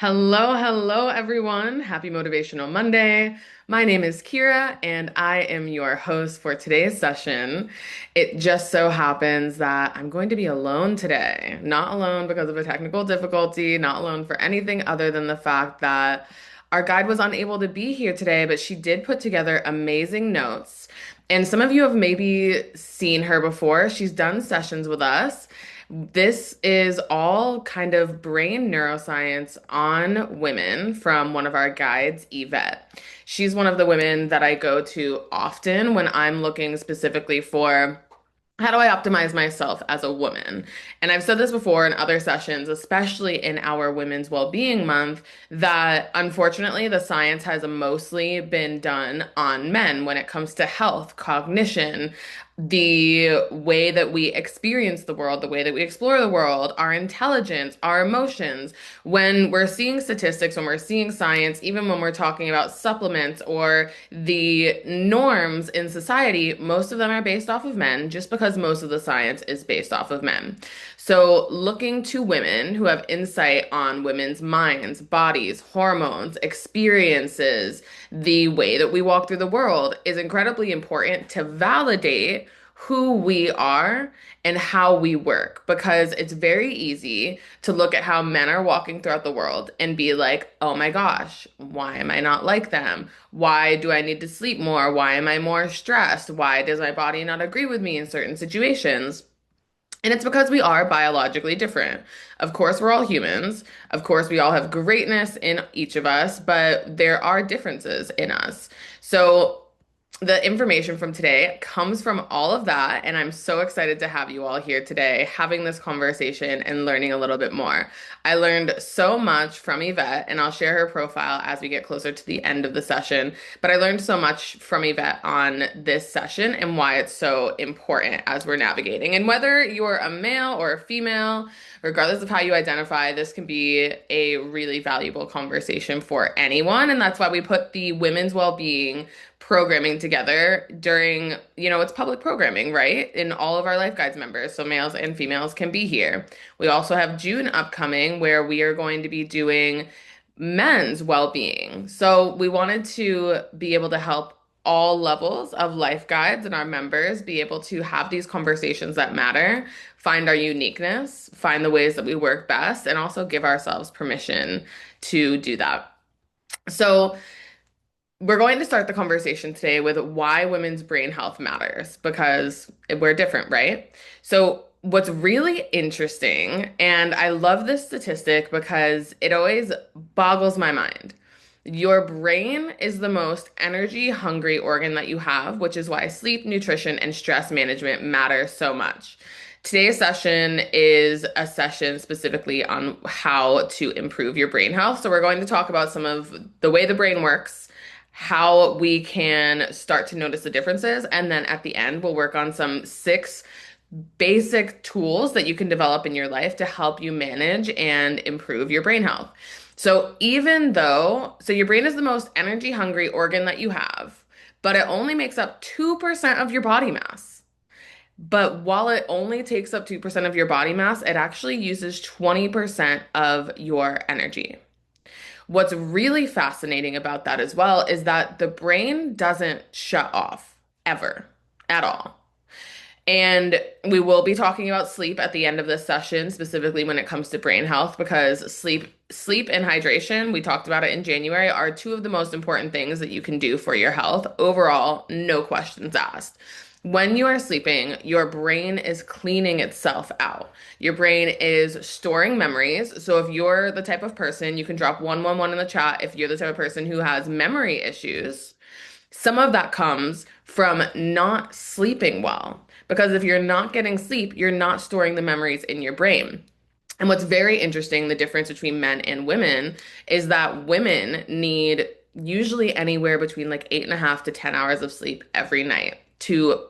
Hello, hello, everyone. Happy Motivational Monday. My name is Kira, and I am your host for today's session. It just so happens that I'm going to be alone today. Not alone because of a technical difficulty, not alone for anything other than the fact that our guide was unable to be here today, but she did put together amazing notes. And some of you have maybe seen her before. She's done sessions with us. This is all kind of brain neuroscience on women from one of our guides, Yvette. She's one of the women that I go to often when I'm looking specifically for how do I optimize myself as a woman? And I've said this before in other sessions, especially in our Women's Wellbeing Month, that unfortunately the science has mostly been done on men when it comes to health, cognition, the way that we experience the world, the way that we explore the world, our intelligence, our emotions. When we're seeing statistics, when we're seeing science, even when we're talking about supplements or the norms in society, most of them are based off of men just because most of the science is based off of men. So, looking to women who have insight on women's minds, bodies, hormones, experiences, the way that we walk through the world is incredibly important to validate who we are and how we work because it's very easy to look at how men are walking throughout the world and be like, oh my gosh, why am I not like them? Why do I need to sleep more? Why am I more stressed? Why does my body not agree with me in certain situations? And it's because we are biologically different. Of course, we're all humans. Of course, we all have greatness in each of us, but there are differences in us. So, the information from today comes from all of that, and I'm so excited to have you all here today having this conversation and learning a little bit more. I learned so much from Yvette, and I'll share her profile as we get closer to the end of the session. But I learned so much from Yvette on this session and why it's so important as we're navigating. And whether you're a male or a female, regardless of how you identify, this can be a really valuable conversation for anyone. And that's why we put the women's well-being programming together during, it's public programming, right? In all of our Life Guides members, so males and females can be here. We also have June upcoming where we are going to be doing men's well-being. So we wanted to be able to help all levels of Life Guides and our members be able to have these conversations that matter, find our uniqueness, find the ways that we work best, and also give ourselves permission to do that. So we're going to start the conversation today with why women's brain health matters because we're different, right? So, what's really interesting, and I love this statistic because it always boggles my mind. Your brain is the most energy hungry organ that you have, which is why sleep, nutrition, and stress management matter so much. Today's session is a session specifically on how to improve your brain health. So, we're going to talk about some of the way the brain works, how we can start to notice the differences. And then at the end, we'll work on some 6 basic tools that you can develop in your life to help you manage and improve your brain health. So your brain is the most energy hungry organ that you have, but it only makes up 2% of your body mass. But while it only takes up 2% of your body mass, it actually uses 20% of your energy. What's really fascinating about that as well is that the brain doesn't shut off ever at all. And we will be talking about sleep at the end of this session, specifically when it comes to brain health, because sleep and hydration, we talked about it in January, are 2 of the most important things that you can do for your health. Overall, no questions asked. When you are sleeping, your brain is cleaning itself out. Your brain is storing memories. So if you're the type of person, you can drop 111 in the chat if you're the type of person who has memory issues. Some of that comes from not sleeping well. Because if you're not getting sleep, you're not storing the memories in your brain. And what's very interesting, the difference between men and women, is that women need usually anywhere between like 8.5 to 10 hours of sleep every night to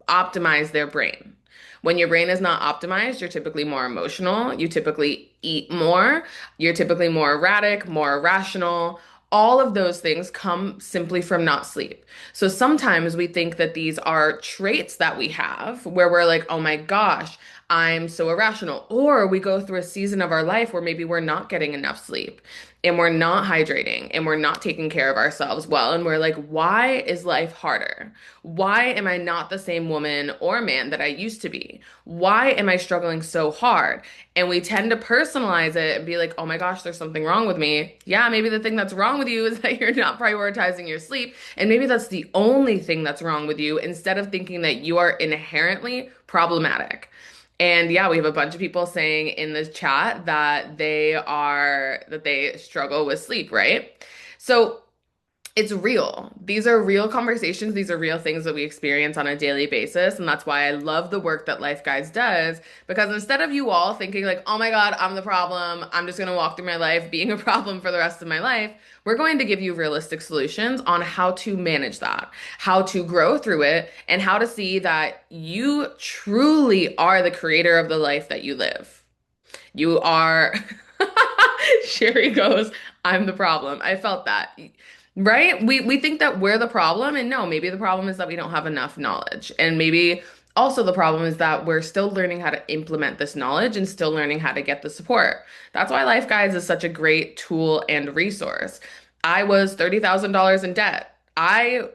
optimize their brain. When your brain is not optimized, you're typically more emotional, you typically eat more, you're typically more erratic, more irrational. All of those things come simply from not sleep. So sometimes we think that these are traits that we have where we're like, oh my gosh, I'm so irrational. Or we go through a season of our life where maybe we're not getting enough sleep and we're not hydrating and we're not taking care of ourselves well. And we're like, why is life harder? Why am I not the same woman or man that I used to be? Why am I struggling so hard? And we tend to personalize it and be like, oh my gosh, there's something wrong with me. Yeah, maybe the thing that's wrong with you is that you're not prioritizing your sleep. And maybe that's the only thing that's wrong with you instead of thinking that you are inherently problematic. And yeah, we have a bunch of people saying in the chat that they struggle with sleep, right? So it's real. These are real conversations. These are real things that we experience on a daily basis. And that's why I love the work that Life Guides does. Because instead of you all thinking like, oh my God, I'm the problem, I'm just going to walk through my life being a problem for the rest of my life, we're going to give you realistic solutions on how to manage that, how to grow through it, and how to see that you truly are the creator of the life that you live. You are. Sherry goes, I'm the problem. I felt that. Right? We think that we're the problem, and no, maybe the problem is that we don't have enough knowledge. And maybe also the problem is that we're still learning how to implement this knowledge and still learning how to get the support. That's why Life Guides is such a great tool and resource. I was $30,000 in debt. I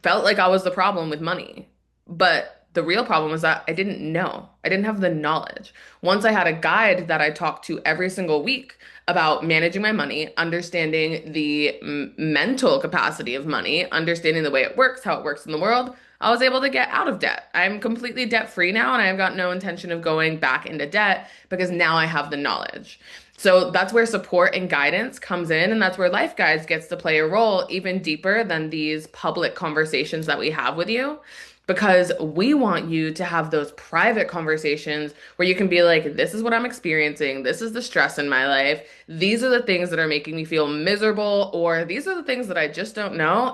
felt like I was the problem with money. But the real problem was that I didn't know. I didn't have the knowledge. Once I had a guide that I talked to every single week about managing my money, understanding the mental capacity of money, understanding the way it works, how it works in the world, I was able to get out of debt. I'm completely debt free now, and I've got no intention of going back into debt because now I have the knowledge. So that's where support and guidance comes in, and that's where Life Guides gets to play a role even deeper than these public conversations that we have with you. Because we want you to have those private conversations where you can be like, this is what I'm experiencing. This is the stress in my life. These are the things that are making me feel miserable, or these are the things that I just don't know.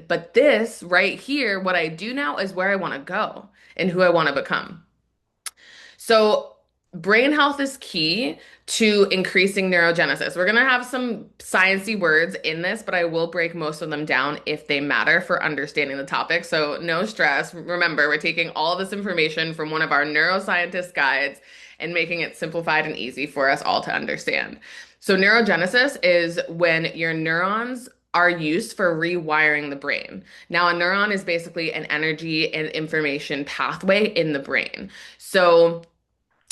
But this right here, what I do now is where I want to go and who I want to become. So, brain health is key to increasing neurogenesis. We're going to have some sciencey words in this, but I will break most of them down if they matter for understanding the topic. So, no stress. Remember, we're taking all of this information from one of our neuroscientist guides and making it simplified and easy for us all to understand. So, neurogenesis is when your neurons are used for rewiring the brain. Now, a neuron is basically an energy and information pathway in the brain. So,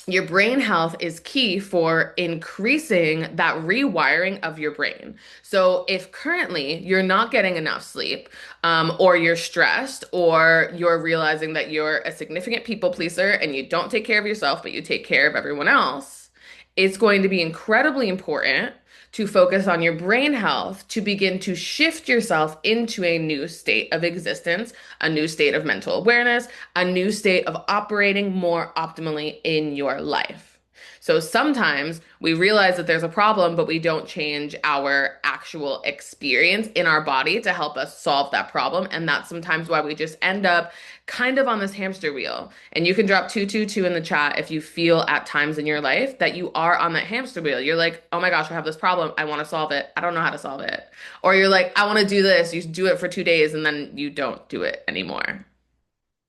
your brain health is key for increasing that rewiring of your brain. So, if currently you're not getting enough sleep, or you're stressed, or you're realizing that you're a significant people pleaser and you don't take care of yourself, but you take care of everyone else, it's going to be incredibly important to focus on your brain health to begin to shift yourself into a new state of existence, a new state of mental awareness, a new state of operating more optimally in your life. So sometimes we realize that there's a problem, but we don't change our actual experience in our body to help us solve that problem. And that's sometimes why we just end up kind of on this hamster wheel. And you can drop 222 in the chat if you feel at times in your life that you are on that hamster wheel. You're like, oh my gosh, I have this problem. I want to solve it. I don't know how to solve it. Or you're like, I want to do this. You do it for 2 days and then you don't do it anymore.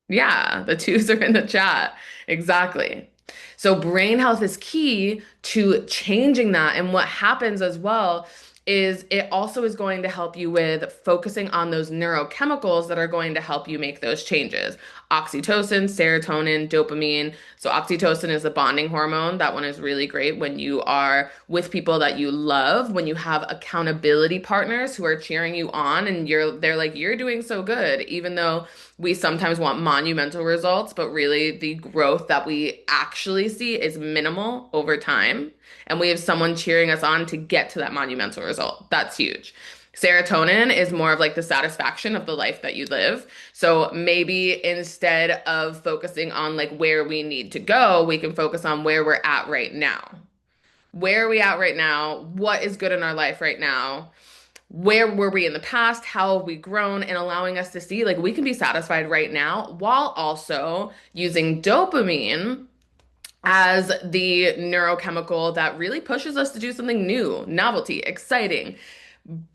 Yeah, the twos are in the chat. Exactly. So brain health is key to changing that. And what happens as well is it also is going to help you with focusing on those neurochemicals that are going to help you make those changes. Oxytocin, serotonin, dopamine. So oxytocin is a bonding hormone. That one is really great when you are with people that you love, when you have accountability partners who are cheering you on and they're like, you're doing so good, even though we sometimes want monumental results, but really the growth that we actually see is minimal over time. And we have someone cheering us on to get to that monumental result. That's huge. Serotonin is more of like the satisfaction of the life that you live. So maybe instead of focusing on like where we need to go, we can focus on where we're at right now. Where are we at right now? What is good in our life right now? Where were we in the past? How have we grown? And allowing us to see like we can be satisfied right now while also using dopamine as the neurochemical that really pushes us to do something new, novelty, exciting.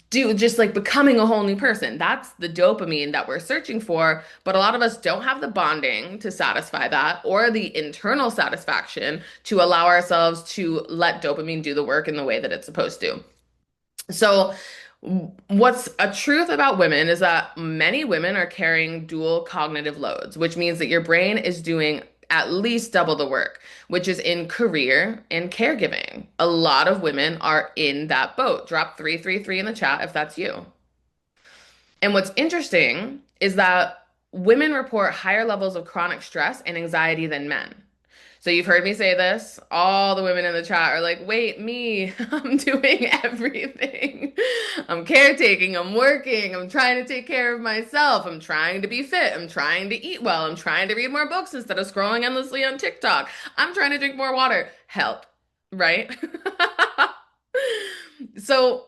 do just like becoming a whole new person. That's the dopamine that we're searching for. But a lot of us don't have the bonding to satisfy that or the internal satisfaction to allow ourselves to let dopamine do the work in the way that it's supposed to. So, what's a truth about women is that many women are carrying dual cognitive loads, which means that your brain is doing at least double the work, which is in career and caregiving. A lot of women are in that boat. Drop 333 in the chat if that's you. And what's interesting is that women report higher levels of chronic stress and anxiety than men. So you've heard me say this. All the women in the chat are like, wait, me, I'm doing everything. I'm caretaking, I'm working, I'm trying to take care of myself, I'm trying to be fit, I'm trying to eat well, I'm trying to read more books instead of scrolling endlessly on TikTok. I'm trying to drink more water. Help, right? So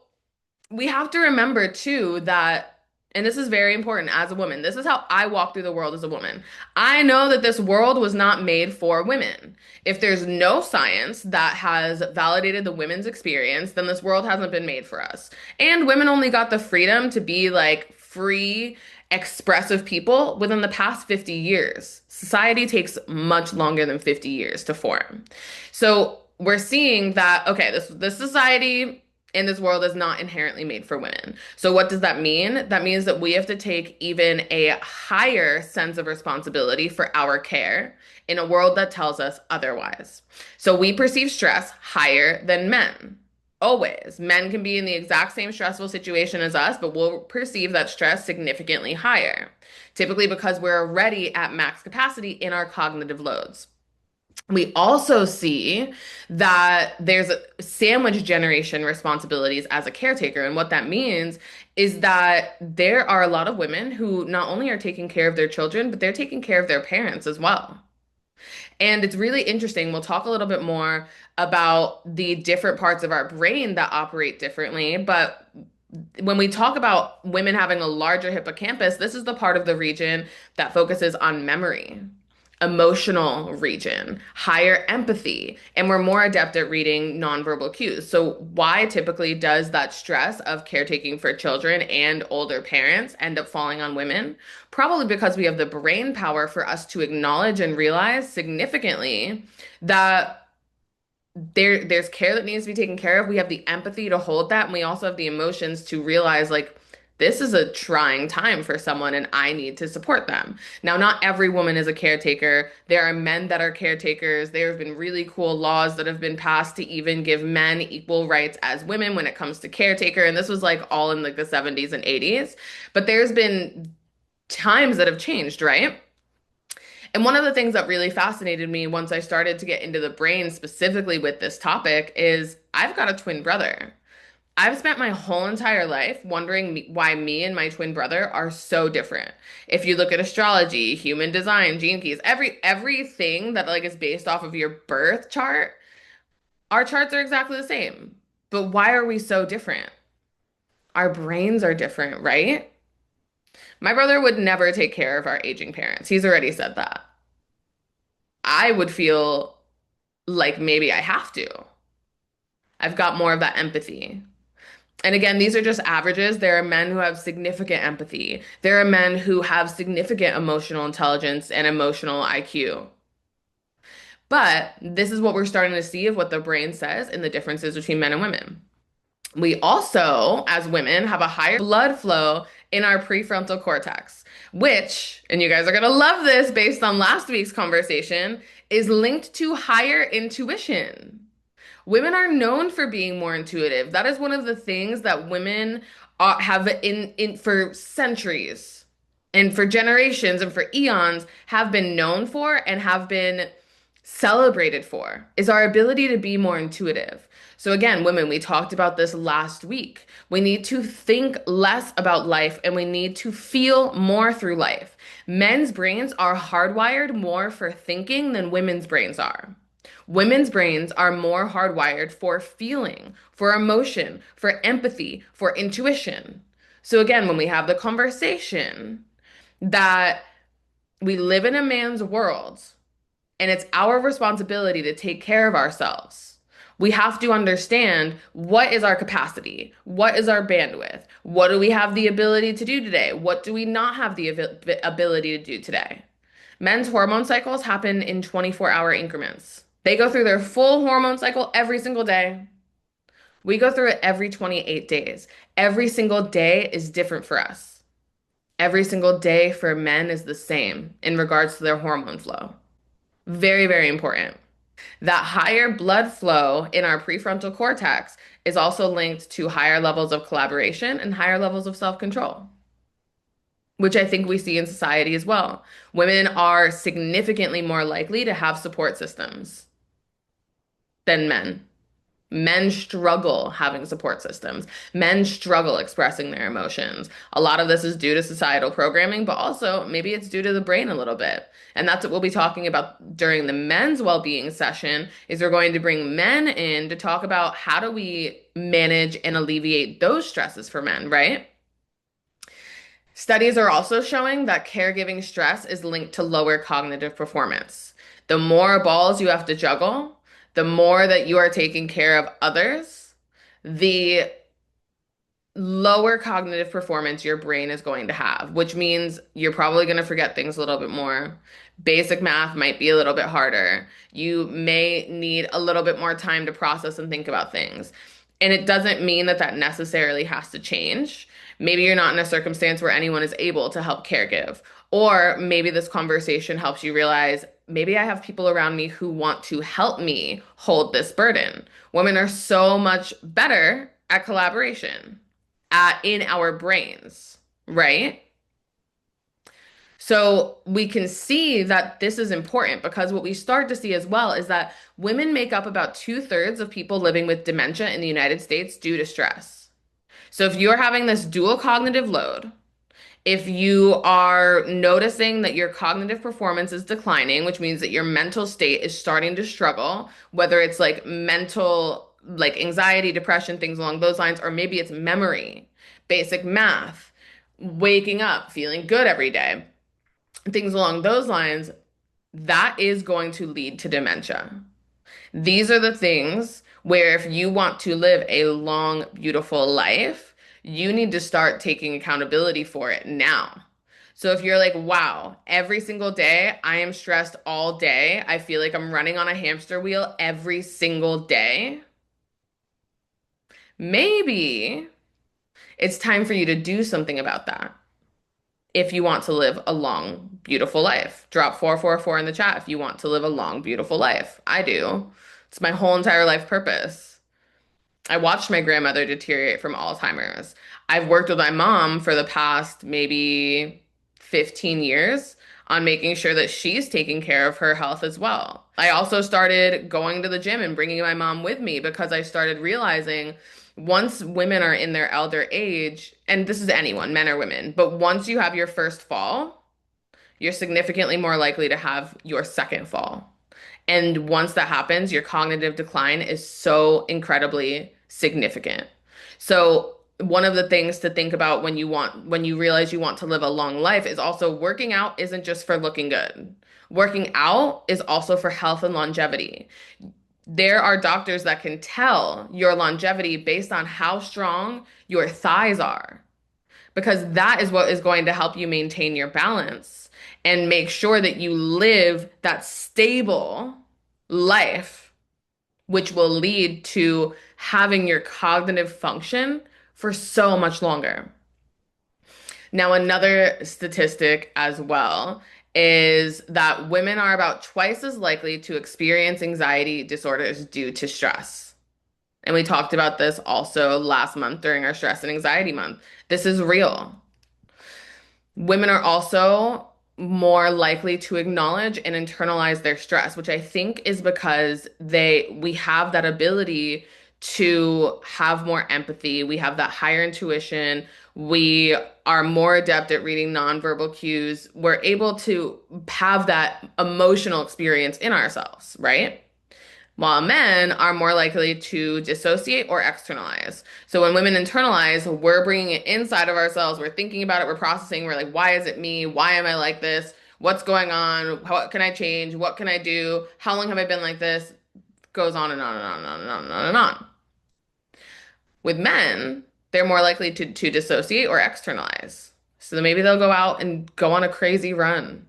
we have to remember too that, and this is very important as a woman, this is how I walk through the world as a woman. I know that this world was not made for women. If there's no science that has validated the women's experience, then this world hasn't been made for us. And women only got the freedom to be like free, expressive people within the past 50 years. Society takes much longer than 50 years to form. So we're seeing that, okay, this society in this world is not inherently made for women. So what does that mean? That means that we have to take even a higher sense of responsibility for our care in a world that tells us otherwise. So we perceive stress higher than men. Always. Men can be in the exact same stressful situation as us, but we'll perceive that stress significantly higher, typically because we're already at max capacity in our cognitive loads. We also see that there's sandwich generation responsibilities as a caretaker. And what that means is that there are a lot of women who not only are taking care of their children, but they're taking care of their parents as well. And it's really interesting. We'll talk a little bit more about the different parts of our brain that operate differently. But when we talk about women having a larger hippocampus, this is the part of the region that focuses on memory, emotional region, higher empathy, and we're more adept at reading nonverbal cues. So, why typically does that stress of caretaking for children and older parents end up falling on women? Probably because we have the brain power for us to acknowledge and realize significantly that there's care that needs to be taken care of. We have the empathy to hold that, and we also have the emotions to realize like this is a trying time for someone and I need to support them. Now, not every woman is a caretaker. There are men that are caretakers. There have been really cool laws that have been passed to even give men equal rights as women when it comes to caretaker. And this was like all in like the 70s and 80s. But there's been times that have changed, right? And one of the things that really fascinated me once I started to get into the brain specifically with this topic is I've got a twin brother. I've spent my whole entire life wondering why me and my twin brother are so different. If you look at astrology, human design, gene keys, everything that like is based off of your birth chart, our charts are exactly the same. But why are we so different? Our brains are different, right? My brother would never take care of our aging parents. He's already said that. I would feel like maybe I have to. I've got more of that empathy. And again, these are just averages. There are men who have significant empathy. There are men who have significant emotional intelligence and emotional IQ. But this is what we're starting to see of what the brain says in the differences between men and women. We also, as women, have a higher blood flow in our prefrontal cortex, which, and you guys are going to love this based on last week's conversation, is linked to higher intuition. Women are known for being more intuitive. That is one of the things that women have in for centuries and for generations and for eons have been known for and have been celebrated for is our ability to be more intuitive. So again, women, we talked about this last week. We need to think less about life and we need to feel more through life. Men's brains are hardwired more for thinking than women's brains are. Women's brains are more hardwired for feeling, for emotion, for empathy, for intuition. So again, when we have the conversation that we live in a man's world and it's our responsibility to take care of ourselves, We have to understand what is our capacity? What is our bandwidth? What do we have the ability to do today? What do we not have the ability to do today? Men's hormone cycles happen in 24-hour increments. They go through their full hormone cycle every single day. We go through it every 28 days. Every single day is different for us. Every single day for men is the same in regards to their hormone flow. Very, very important. That higher blood flow in our prefrontal cortex is also linked to higher levels of collaboration and higher levels of self-control, which I think we see in society as well. Women are significantly more likely to have support systems than men. Men struggle having support systems. Men struggle expressing their emotions. A lot of this is due to societal programming, but also maybe it's due to the brain a little bit. And that's what we'll be talking about during the men's well-being session, is we're going to bring men in to talk about how do we manage and alleviate those stresses for men, right? Studies are also showing that caregiving stress is linked to lower cognitive performance. The more balls you have to juggle, the more that you are taking care of others, the lower cognitive performance your brain is going to have, which means you're probably going to forget things a little bit more. Basic math might be a little bit harder. You may need a little bit more time to process and think about things. And it doesn't mean that that necessarily has to change. Maybe you're not in a circumstance where anyone is able to help caregive. Or maybe this conversation helps you realize maybe I have people around me who want to help me hold this burden. Women are so much better at collaboration in our brains, right? So we can see that this is important because what we start to see as well is that women make up about 2/3 of people living with dementia in the United States due to stress. So if you're having this dual cognitive load, if you are noticing that your cognitive performance is declining, which means that your mental state is starting to struggle, whether it's like mental, like anxiety, depression, things along those lines, or maybe it's memory, basic math, waking up, feeling good every day, things along those lines, that is going to lead to dementia. These are the things where if you want to live a long, beautiful life, you need to start taking accountability for it now. So if you're like, wow, every single day I am stressed all day, I feel like I'm running on a hamster wheel every single day, maybe it's time for you to do something about that. If you want to live a long, beautiful life, drop 444 in the chat if you want to live a long, beautiful life. I do. It's my whole entire life purpose. I watched my grandmother deteriorate from Alzheimer's. I've worked with my mom for the past maybe 15 years on making sure that she's taking care of her health as well. I also started going to the gym and bringing my mom with me because I started realizing once women are in their elder age, and this is anyone, men or women, but once you have your first fall, you're significantly more likely to have your second fall. And once that happens, your cognitive decline is so incredibly significant. So one of the things to think about when you realize you want to live a long life is also working out isn't just for looking good. Working out is also for health and longevity. There are doctors that can tell your longevity based on how strong your thighs are, because that is what is going to help you maintain your balance and make sure that you live that stable life, which will lead to having your cognitive function for so much longer. Now, another statistic as well is that women are about twice as likely to experience anxiety disorders due to stress. And we talked about this also last month during our stress and anxiety month. This is real. Women are also more likely to acknowledge and internalize their stress, which I think is because we have that ability to have more empathy. We have that higher intuition. We are more adept at reading nonverbal cues. We're able to have that emotional experience in ourselves, right? While men are more likely to dissociate or externalize. So when women internalize, we're bringing it inside of ourselves. We're thinking about it. We're processing. We're like, why is it me? Why am I like this? What's going on? What can I change? What can I do? How long have I been like this? goes on and on and on and on and on and on and on. With men, they're more likely to dissociate or externalize. So maybe they'll go out and go on a crazy run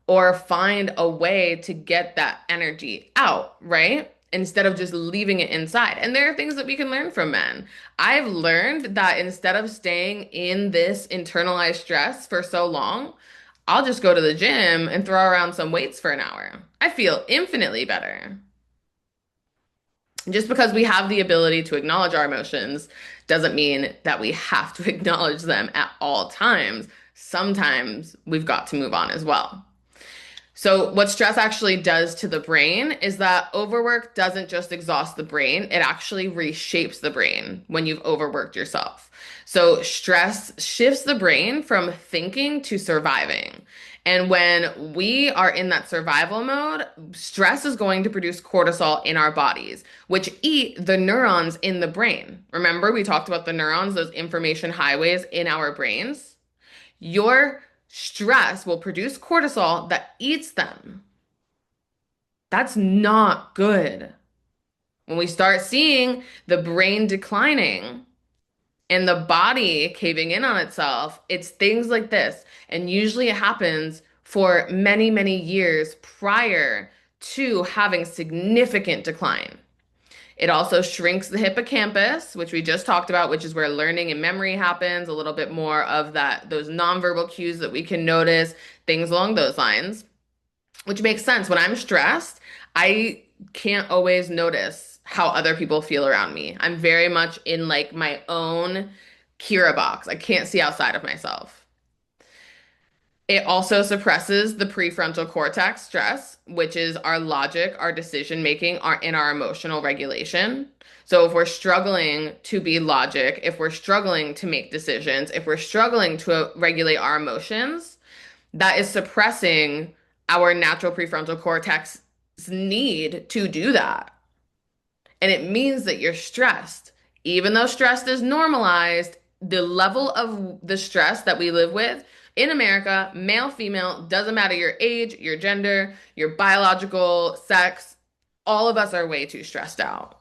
or find a way to get that energy out, right? Instead of just leaving it inside. And there are things that we can learn from men. I've learned that instead of staying in this internalized stress for so long, I'll just go to the gym and throw around some weights for an hour. I feel infinitely better. Just because we have the ability to acknowledge our emotions doesn't mean that we have to acknowledge them at all times. Sometimes we've got to move on as well. So, what stress actually does to the brain is that overwork doesn't just exhaust the brain, it actually reshapes the brain when you've overworked yourself. So, stress shifts the brain from thinking to surviving. And when we are in that survival mode, stress is going to produce cortisol in our bodies, which eat the neurons in the brain. Remember, we talked about the neurons, those information highways in our brains? Your stress will produce cortisol that eats them. That's not good. When we start seeing the brain declining and the body caving in on itself, it's things like this. And usually it happens for many, many years prior to having significant decline. It also shrinks the hippocampus, which we just talked about, which is where learning and memory happens, a little bit more of that, those nonverbal cues that we can notice, things along those lines, which makes sense. When I'm stressed, I can't always notice how other people feel around me. I'm very much in like my own Kira box. I can't see outside of myself. It also suppresses the prefrontal cortex stress, which is our logic, our decision making, our emotional regulation. So if we're struggling to be logic, if we're struggling to make decisions, if we're struggling to regulate our emotions, that is suppressing our natural prefrontal cortex's need to do that. And it means that you're stressed. Even though stress is normalized, the level of the stress that we live with in America, male, female, doesn't matter your age, your gender, your biological sex, all of us are way too stressed out.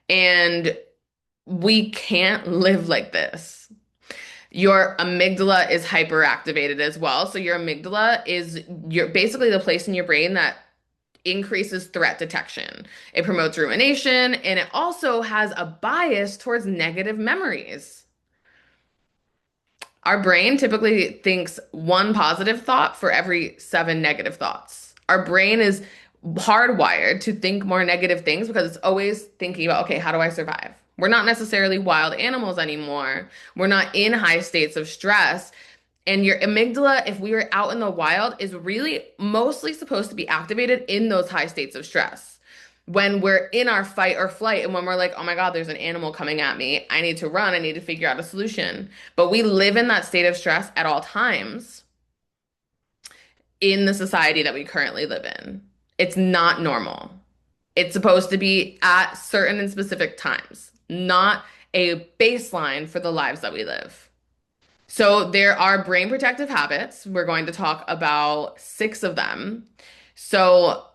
And we can't live like this. Your amygdala is hyperactivated as well. So your amygdala is basically the place in your brain that increases threat detection. It promotes rumination and it also has a bias towards negative memories. Our brain typically thinks one positive thought for every seven negative thoughts. Our brain is hardwired to think more negative things because it's always thinking about, okay, how do I survive? We're not necessarily wild animals anymore. We're not in high states of stress. And your amygdala, if we were out in the wild, is really mostly supposed to be activated in those high states of stress. When we're in our fight or flight, and when we're like, oh my God, there's an animal coming at me. I need to run. I need to figure out a solution. But we live in that state of stress at all times in the society that we currently live in. It's not normal. It's supposed to be at certain and specific times, not a baseline for the lives that we live. So there are brain protective habits. We're going to talk about 6 of them. So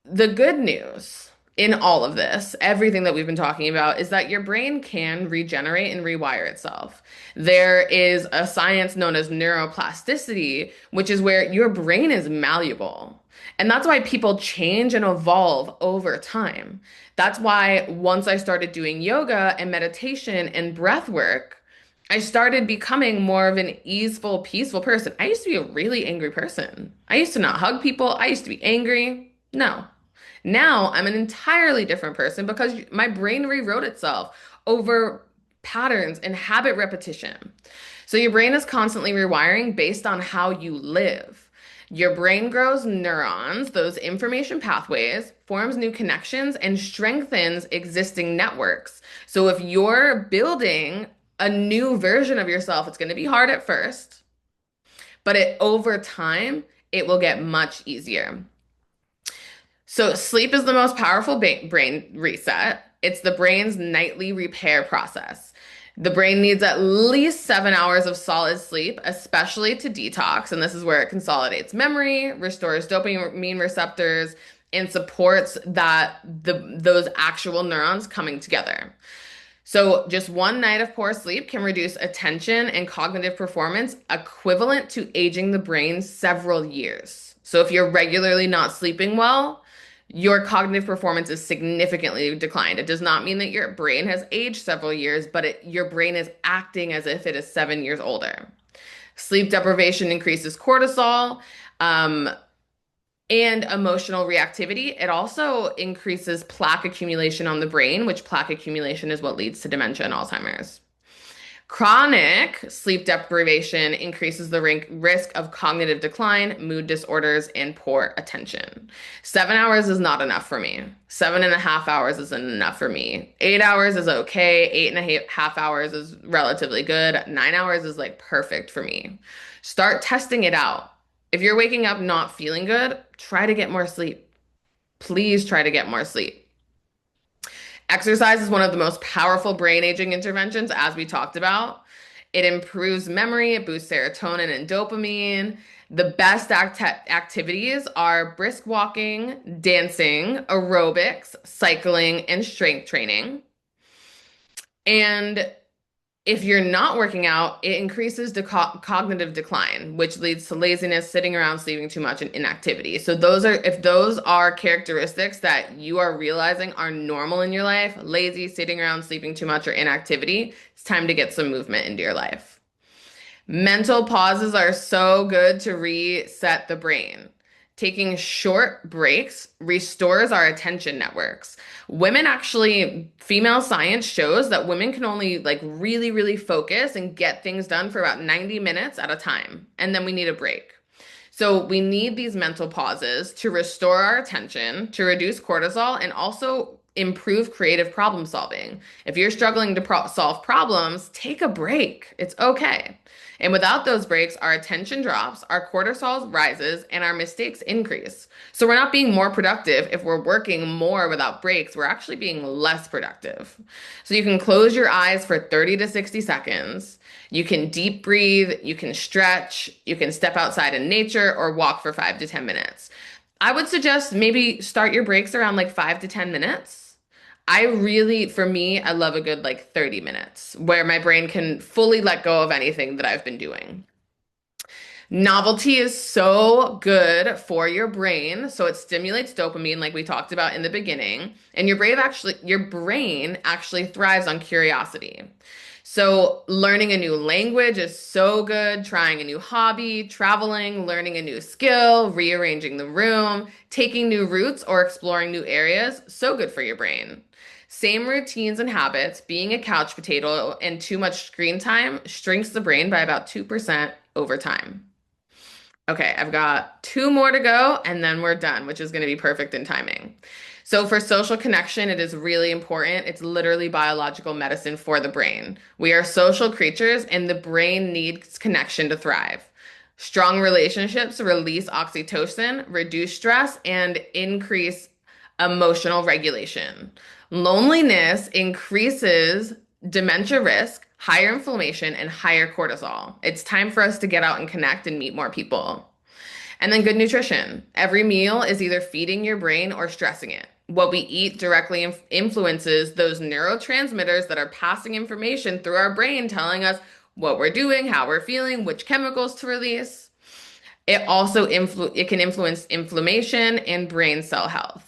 the good news in all of this, everything that we've been talking about, is that your brain can regenerate and rewire itself. There is a science known as neuroplasticity, which is where your brain is malleable. And that's why people change and evolve over time. That's why once I started doing yoga and meditation and breath work, I started becoming more of an easeful, peaceful person. I used to be a really angry person. I used to not hug people. I used to be angry. No. Now I'm an entirely different person because my brain rewrote itself over patterns and habit repetition. So your brain is constantly rewiring based on how you live. Your brain grows neurons, those information pathways, forms new connections, and strengthens existing networks. So if you're building a new version of yourself, it's going to be hard at first, but over time, it will get much easier. So sleep is the most powerful brain reset. It's the brain's nightly repair process. The brain needs at least 7 hours of solid sleep, especially to detox. And this is where it consolidates memory, restores dopamine receptors, and supports those actual neurons coming together. So just one night of poor sleep can reduce attention and cognitive performance equivalent to aging the brain several years. So if you're regularly not sleeping well, your cognitive performance is significantly declined. It does not mean that your brain has aged several years, but your brain is acting as if it is 7 years older. Sleep deprivation increases cortisol, um, and emotional reactivity. It also increases plaque accumulation on the brain, which plaque accumulation is what leads to dementia and Alzheimer's. Chronic sleep deprivation increases the risk of cognitive decline, mood disorders, and poor attention. 7 hours is not enough for me. 7.5 hours isn't enough for me. 8 hours is okay. 8.5 hours is relatively good. 9 hours is like perfect for me. Start testing it out. If you're waking up not feeling good, try to get more sleep. Please try to get more sleep. Exercise is one of the most powerful brain aging interventions, as we talked about. It improves memory, it boosts serotonin and dopamine. The best activities are brisk walking, dancing, aerobics, cycling, and strength training. And if you're not working out, it increases the cognitive decline, which leads to laziness, sitting around, sleeping too much, and inactivity. So if those are characteristics that you are realizing are normal in your life, lazy, sitting around, sleeping too much, or inactivity, it's time to get some movement into your life. Mental pauses are so good to reset the brain. Taking short breaks restores our attention networks. Female science shows that women can only like really, really focus and get things done for about 90 minutes at a time. And then we need a break. So we need these mental pauses to restore our attention, to reduce cortisol, and also improve creative problem solving. If you're struggling to solve problems, take a break. It's okay. And without those breaks, our attention drops, our cortisol rises, and our mistakes increase. So we're not being more productive if we're working more without breaks. We're actually being less productive. So you can close your eyes for 30 to 60 seconds. You can deep breathe, you can stretch, you can step outside in nature or walk for 5 to 10 minutes. I would suggest maybe start your breaks around like 5 to 10 minutes. For me, I love a good like 30 minutes where my brain can fully let go of anything that I've been doing. Novelty is so good for your brain. So it stimulates dopamine, like we talked about in the beginning. And your brain actually thrives on curiosity. So learning a new language is so good. Trying a new hobby, traveling, learning a new skill, rearranging the room, taking new routes, or exploring new areas, so good for your brain. Same routines and habits, being a couch potato and too much screen time shrinks the brain by about 2% over time. Okay, I've got two more to go and then we're done, which is going to be perfect in timing. So for social connection, it is really important. It's literally biological medicine for the brain. We are social creatures and the brain needs connection to thrive. Strong relationships release oxytocin, reduce stress, and increase emotional regulation. Loneliness increases dementia risk, higher inflammation, and higher cortisol. It's time for us to get out and connect and meet more people. And then good nutrition. Every meal is either feeding your brain or stressing it. What we eat directly influences those neurotransmitters that are passing information through our brain, telling us what we're doing, how we're feeling, which chemicals to release. It can influence inflammation and brain cell health.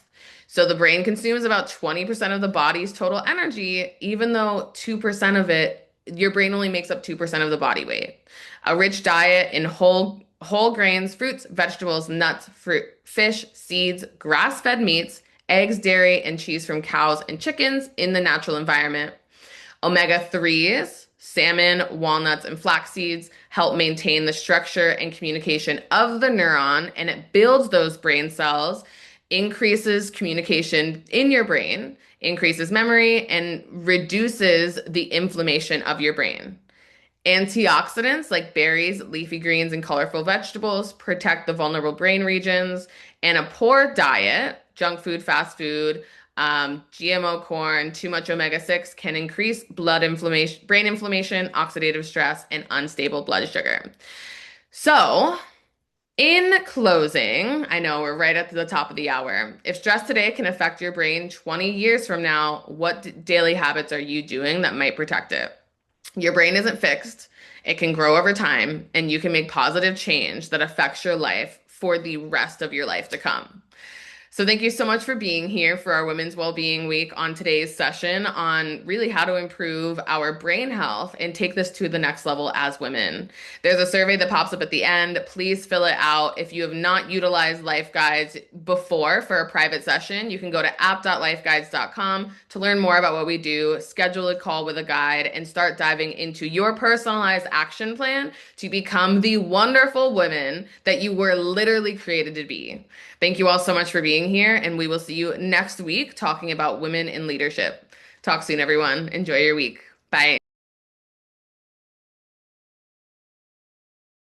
So the brain consumes about 20% of the body's total energy, even though 2% of it, your brain only makes up 2% of the body weight. A rich diet in whole grains, fruits, vegetables, nuts, fruit, fish, seeds, grass-fed meats, eggs, dairy, and cheese from cows and chickens in the natural environment. Omega-3s, salmon, walnuts, and flax seeds help maintain the structure and communication of the neuron, and it builds those brain cells, increases communication in your brain, increases memory, and reduces the inflammation of your brain. Antioxidants like berries, leafy greens, and colorful vegetables protect the vulnerable brain regions. And a poor diet, junk food, fast food, GMO corn, too much omega-6 can increase blood inflammation, brain inflammation, oxidative stress, and unstable blood sugar. So In closing, I know we're right at the top of the hour. If stress today can affect your brain 20 years from now, what daily habits are you doing that might protect it? Your brain isn't fixed. It can grow over time, and you can make positive change that affects your life for the rest of your life to come. So thank you so much for being here for our Women's Wellbeing Week on today's session on really how to improve our brain health and take this to the next level as women. There's a survey that pops up at the end. Please fill it out. If you have not utilized Life Guides before for a private session, you can go to app.lifeguides.com to learn more about what we do, schedule a call with a guide, and start diving into your personalized action plan to become the wonderful woman that you were literally created to be. Thank you all so much for being here, and we will see you next week talking about women in leadership. Talk soon, everyone. Enjoy your week. Bye.